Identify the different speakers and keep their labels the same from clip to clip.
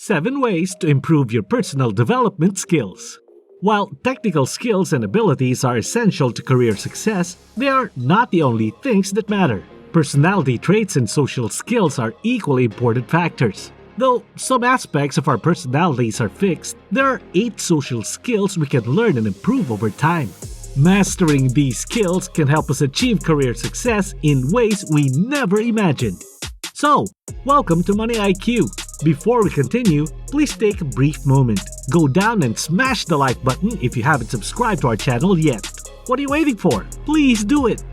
Speaker 1: 7 ways to improve your personal development skills. While technical skills and abilities are essential to career success, they are not the only things that matter. Personality traits and social skills are equally important factors. Though some aspects of our personalities are fixed, there are 8 social skills we can learn and improve over time. Mastering these skills can help us achieve career success in ways we never imagined. So, welcome to MoneyIQ. Before we continue, please take a brief moment. Go down and smash the like button if you haven't subscribed to our channel yet. What are you waiting for? Please do it!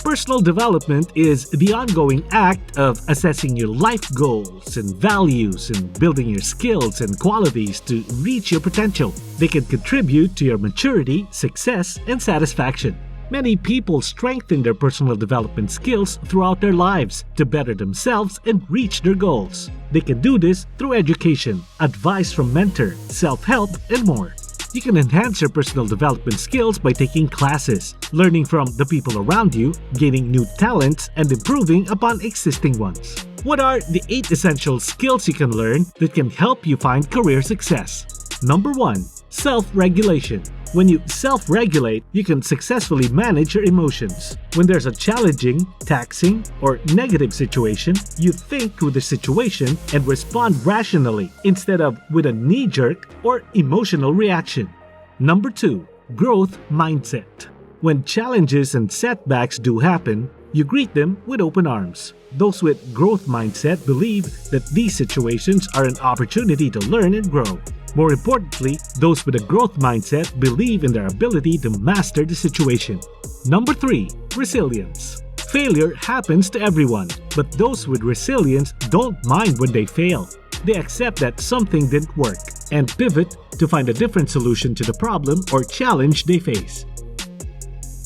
Speaker 1: Personal development is the ongoing act of assessing your life goals and values and building your skills and qualities to reach your potential. They can contribute to your maturity, success, and satisfaction. Many people strengthen their personal development skills throughout their lives to better themselves and reach their goals. They can do this through education, advice from mentors, self-help, and more. You can enhance your personal development skills by taking classes, learning from the people around you, gaining new talents, and improving upon existing ones. What are the 8 essential skills you can learn that can help you find career success? Number 1. Self-regulation. When you self-regulate, you can successfully manage your emotions. When there's a challenging, taxing, or negative situation, you think through the situation and respond rationally instead of with a knee-jerk or emotional reaction. Number 2. Growth mindset. When challenges and setbacks do happen, you greet them with open arms. Those with growth mindset believe that these situations are an opportunity to learn and grow. More importantly, those with a growth mindset believe in their ability to master the situation. Number 3. Resilience. Failure happens to everyone, but those with resilience don't mind when they fail. They accept that something didn't work and pivot to find a different solution to the problem or challenge they face.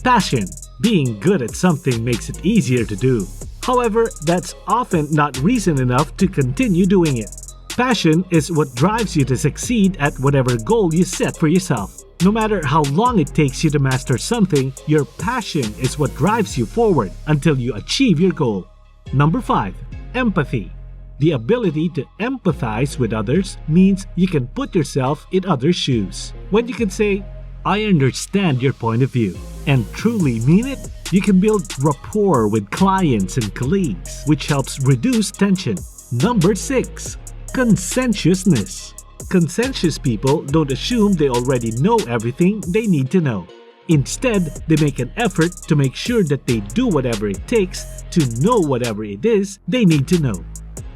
Speaker 1: Passion. Being good at something makes it easier to do. However, that's often not reason enough to continue doing it. Passion is what drives you to succeed at whatever goal you set for yourself. No matter how long it takes you to master something, your passion is what drives you forward until you achieve your goal. Number 5. Empathy. The ability to empathize with others means you can put yourself in others' shoes. When you can say, "I understand your point of view," and truly mean it, you can build rapport with clients and colleagues, which helps reduce tension. Number 6. Conscientiousness. Conscientious people don't assume they already know everything they need to know. Instead, they make an effort to make sure that they do whatever it takes to know whatever it is they need to know.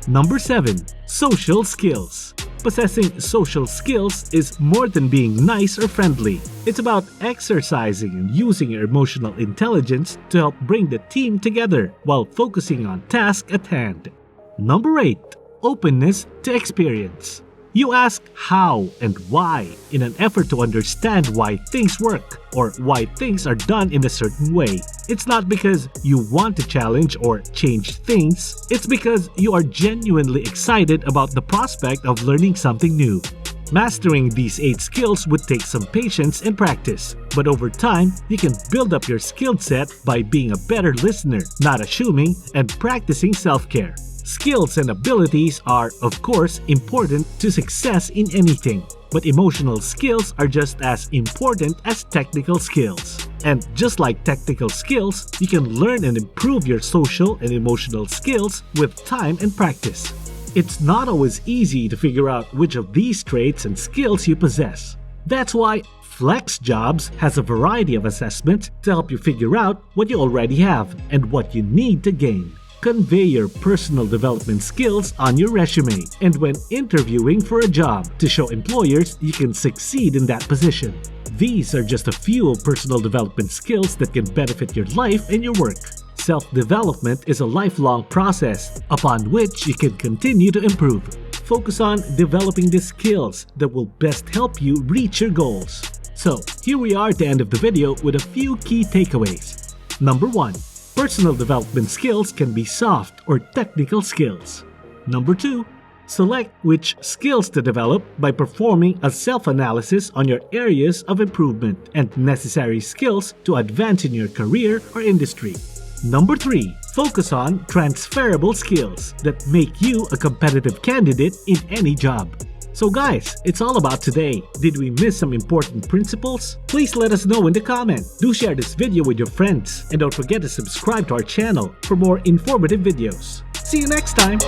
Speaker 1: Number 7. Social skills. Possessing social skills is more than being nice or friendly. It's about exercising and using your emotional intelligence to help bring the team together while focusing on tasks at hand. Number 8. Openness to experience. You ask how and why in an effort to understand why things work or why things are done in a certain way. It's not because you want to challenge or change things, it's because you are genuinely excited about the prospect of learning something new. Mastering these 8 skills would take some patience and practice, but over time, you can build up your skill set by being a better listener, not assuming, and practicing self-care. Skills and abilities are, of course, important to success in anything, but emotional skills are just as important as technical skills. And just like technical skills, you can learn and improve your social and emotional skills with time and practice. It's not always easy to figure out which of these traits and skills you possess. That's why Flex Jobs has a variety of assessments to help you figure out what you already have and what you need to gain. Convey your personal development skills on your resume and when interviewing for a job to show employers you can succeed in that position. These are just a few of personal development skills that can benefit your life and your work. Self-development is a lifelong process upon which you can continue to improve. Focus on developing the skills that will best help you reach your goals. So, here we are at the end of the video with a few key takeaways. Number 1. Personal development skills can be soft or technical skills. Number 2. Select which skills to develop by performing a self-analysis on your areas of improvement and necessary skills to advance in your career or industry. Number 3. Focus on transferable skills that make you a competitive candidate in any job. So guys, it's all about today. Did we miss some important principles? Please let us know in the comment. Do share this video with your friends and don't forget to subscribe to our channel for more informative videos. See you next time!